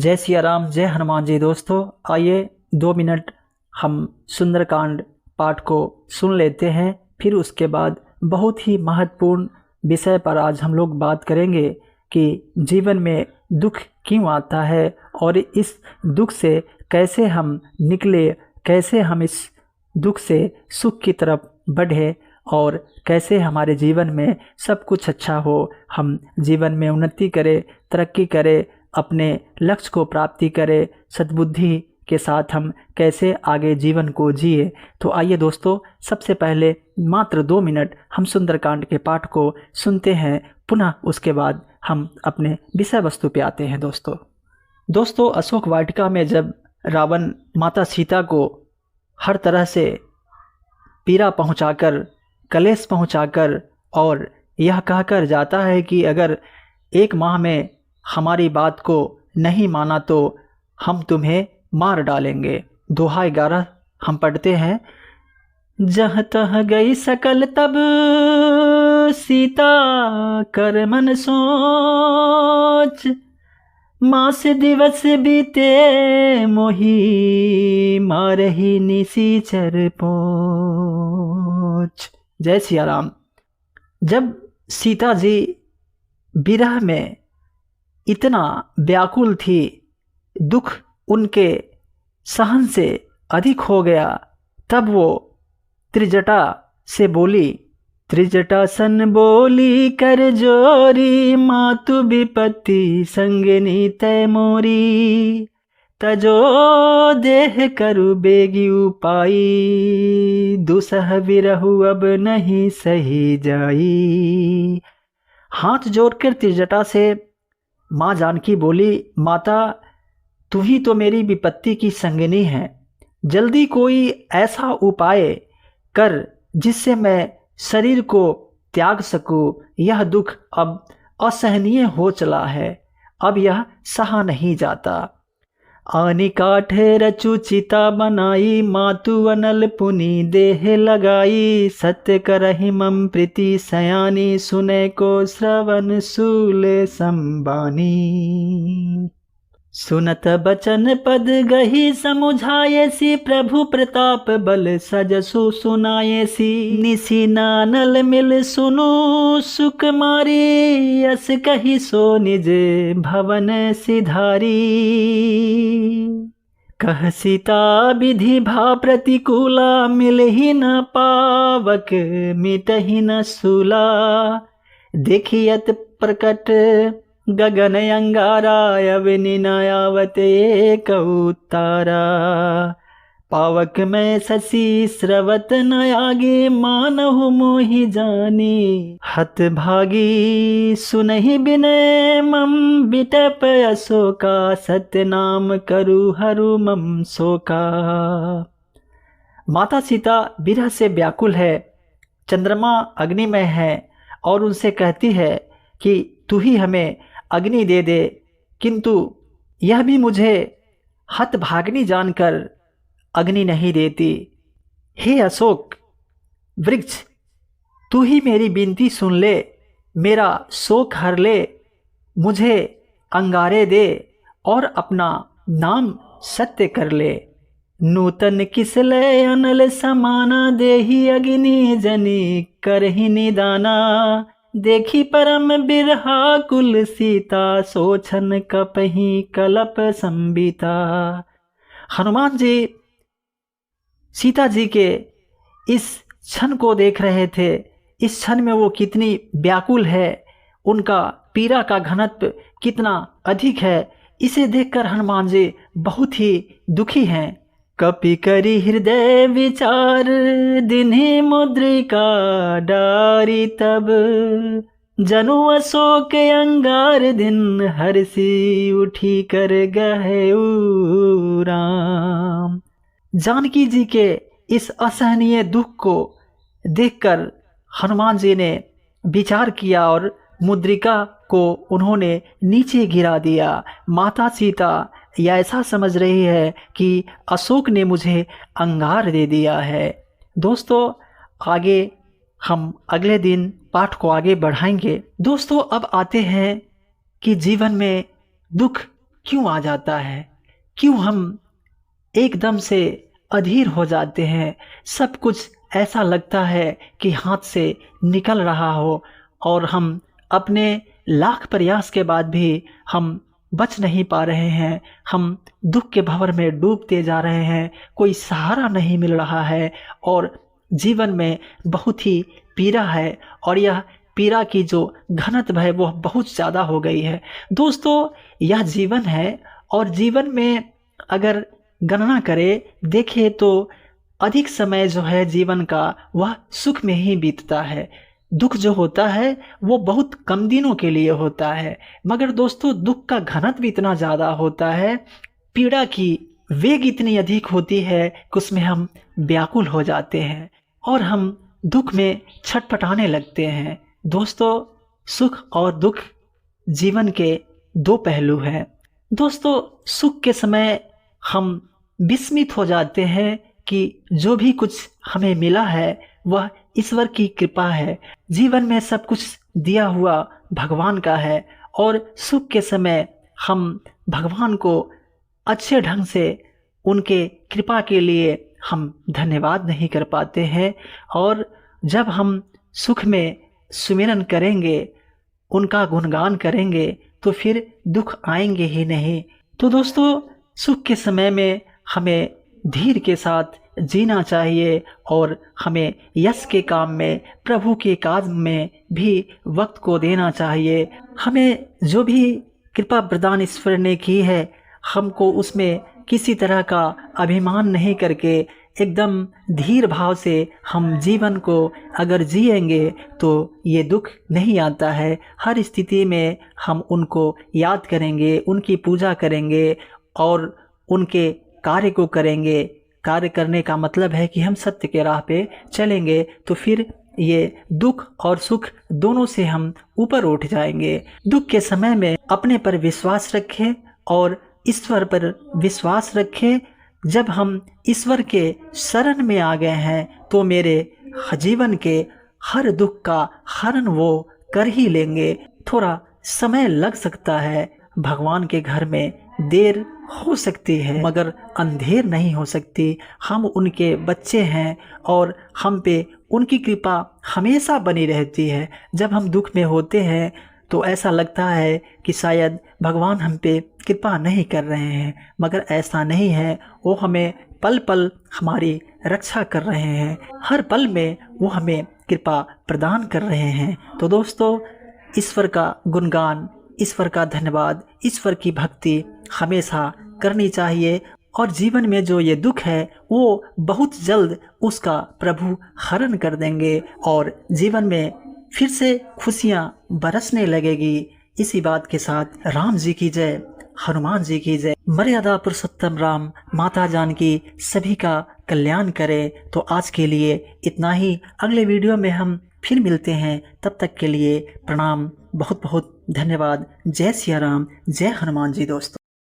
जय सिया राम, जय हनुमान जी। दोस्तों आइए 2 मिनट हम सुंदरकांड पाठ को सुन लेते हैं। फिर उसके बाद बहुत ही महत्वपूर्ण विषय पर आज हम लोग बात करेंगे कि जीवन में दुख क्यों आता है और इस दुख से कैसे हम निकले, कैसे हम इस दुख से सुख की तरफ बढ़े और कैसे हमारे जीवन में सब कुछ अच्छा हो, हम जीवन में उन्नति करें, तरक्की करें, अपने लक्ष्य को प्राप्ति करें, सद्बुद्धि के साथ हम कैसे आगे जीवन को जिए। तो आइए दोस्तों, सबसे पहले मात्र 2 मिनट हम सुंदरकांड के पाठ को सुनते हैं। पुनः उसके बाद हम अपने विषय वस्तु पे आते हैं। दोस्तों अशोक वाटिका में जब रावण माता सीता को हर तरह से पीड़ा पहुंचाकर, कलेश पहुंचाकर और यह कहकर जाता है कि अगर 1 माह में हमारी बात को नहीं माना तो हम तुम्हें मार डालेंगे। दोहा 11 हम पढ़ते हैं। जहाँ तह गई सकल तब सीता कर मन सोच, मास दिवस बीते मोही मारही निसीचर पोच। जय सिया राम। जब सीता जी विरह में इतना व्याकुल थी, दुख उनके सहन से अधिक हो गया, तब वो त्रिजटा से बोली। त्रिजटा सन बोली कर जोरी, मातु विपत्ति संगनी तय मोरी, तजो देह करु बेगी उपाई, दुसह विरहु अब नहीं सही जाई। हाथ जोड़कर त्रिजटा से माँ जानकी बोली, माता तू ही तो मेरी विपत्ति की संगिनी है, जल्दी कोई ऐसा उपाय कर जिससे मैं शरीर को त्याग सकूं। यह दुख अब असहनीय हो चला है, अब यह सहा नहीं जाता। आनी काठ रचु चिता बनाई, मातु अनल पुनि देह लगाई, सत्य करहि मम प्रीति सयानी, सुने को श्रवण सूले संबानी। सुनत बचन पद गही समुझाये सी, प्रभु प्रताप बल सजसु सुनाये सी, निसी नानल मिल सुनु सुकुमारी, यस कही सो निज भवन सिधारी। कह सीता विधि भा प्रतिकूला, मिल ही न पावक मिट ही न सूला, देखियत प्रकट गगन अंगारा, अवनि नयावत एक उतारा। पावक में शशि स्रवत न आगे, मानहु मोहि जानी हत भागी, सुनहि बिनय मम बिटप अशोका, सत्य नाम करु हरु मम शोका। माता सीता विरह से व्याकुल है, चंद्रमा अग्नि में है और उनसे कहती है कि तू ही हमें अग्नि दे दे, किंतु यह भी मुझे हतभागिनी जानकर अग्नि नहीं देती। हे अशोक वृक्ष, तू ही मेरी विनती सुन ले, मेरा शोक हर ले, मुझे अंगारे दे और अपना नाम सत्य कर ले। नूतन किसले अनल समाना, देही अग्नि जनी करहि निदाना, देखी परम बिरहा कुल सीता, सोचन कपही कलप संबिता। हनुमान जी सीता जी के इस क्षण को देख रहे थे, इस क्षण में वो कितनी व्याकुल है, उनका पीड़ा का घनत्व कितना अधिक है, इसे देखकर हनुमान जी बहुत ही दुखी हैं। कपि करी हृदय विचार, दिन्हि मुद्रिका डारी तब, जनु अशोक अंगार दिन, हर्षि उठी कर गहे राम। जानकी जी के इस असहनीय दुख को देखकर हनुमान जी ने विचार किया और मुद्रिका को उन्होंने नीचे गिरा दिया। माता सीता यह ऐसा समझ रही है कि अशोक ने मुझे अंगार दे दिया है। दोस्तों आगे हम अगले दिन पाठ को आगे बढ़ाएंगे। दोस्तों अब आते हैं कि जीवन में दुख क्यों आ जाता है? क्यों हम एकदम से अधीर हो जाते हैं? सब कुछ ऐसा लगता है कि हाथ से निकल रहा हो और हम अपने लाख प्रयास के बाद भी हम बच नहीं पा रहे हैं। हम दुःख के भंवर में डूबते जा रहे हैं, कोई सहारा नहीं मिल रहा है और जीवन में बहुत ही पीड़ा है और यह पीड़ा की जो घनत्व है वह बहुत ज़्यादा हो गई है। दोस्तों, यह जीवन है और जीवन में अगर गणना करें, देखें तो अधिक समय जो है जीवन का वह सुख में ही बीतता है। दुःख जो होता है वो बहुत कम दिनों के लिए होता है, मगर दोस्तों दुःख का घनत्व इतना ज़्यादा होता है, पीड़ा की वेग इतनी अधिक होती है कि उसमें हम व्याकुल हो जाते हैं और हम दुःख में छटपटाने लगते हैं। दोस्तों, सुख और दुःख जीवन के दो पहलू हैं। दोस्तों, सुख के समय हम विस्मित हो जाते हैं कि जो भी कुछ हमें मिला है वह ईश्वर की कृपा है। जीवन में सब कुछ दिया हुआ भगवान का है और सुख के समय हम भगवान को अच्छे ढंग से उनके कृपा के लिए हम धन्यवाद नहीं कर पाते हैं और जब हम सुख में सुमिरन करेंगे, उनका गुणगान करेंगे तो फिर दुख आएंगे ही नहीं। तो दोस्तों, सुख के समय में हमें धीर के साथ जीना चाहिए और हमें यश के काम में, प्रभु के काज में भी वक्त को देना चाहिए। हमें जो भी कृपा प्रदान ईश्वर ने की है, हमको उसमें किसी तरह का अभिमान नहीं करके एकदम धीर भाव से हम जीवन को अगर जिएंगे तो ये दुख नहीं आता है। हर स्थिति में हम उनको याद करेंगे, उनकी पूजा करेंगे और उनके कार्य को करेंगे। कार्य करने का मतलब है कि हम सत्य के राह पे चलेंगे तो फिर ये दुख और सुख दोनों से हम ऊपर उठ जाएंगे। दुख के समय में अपने पर विश्वास रखें और ईश्वर पर विश्वास रखें। जब हम ईश्वर के शरण में आ गए हैं तो मेरे जीवन के हर दुख का हरण वो कर ही लेंगे। थोड़ा समय लग सकता है, भगवान के घर में देर हो सकती है मगर अंधेर नहीं हो सकती। हम उनके बच्चे हैं और हम पे उनकी कृपा हमेशा बनी रहती है। जब हम दुख में होते हैं तो ऐसा लगता है कि शायद भगवान हम पे कृपा नहीं कर रहे हैं, मगर ऐसा नहीं है। वो हमें पल पल हमारी रक्षा कर रहे हैं, हर पल में वो हमें कृपा प्रदान कर रहे हैं। तो दोस्तों, ईश्वर का गुणगान, ईश्वर का धन्यवाद, ईश्वर की भक्ति हमेशा करनी चाहिए और जीवन में जो ये दुख है वो बहुत जल्द उसका प्रभु हरण कर देंगे और जीवन में फिर से खुशियाँ बरसने लगेगी। इसी बात के साथ राम जी की जय, हनुमान जी की जय। मर्यादा पुरुषोत्तम राम माता जानकी सभी का कल्याण करे। तो आज के लिए इतना ही। अगले वीडियो में हम फिर मिलते हैं, तब तक के लिए प्रणाम, बहुत बहुत धन्यवाद। जय सिया राम, जय हनुमान जी दोस्तों।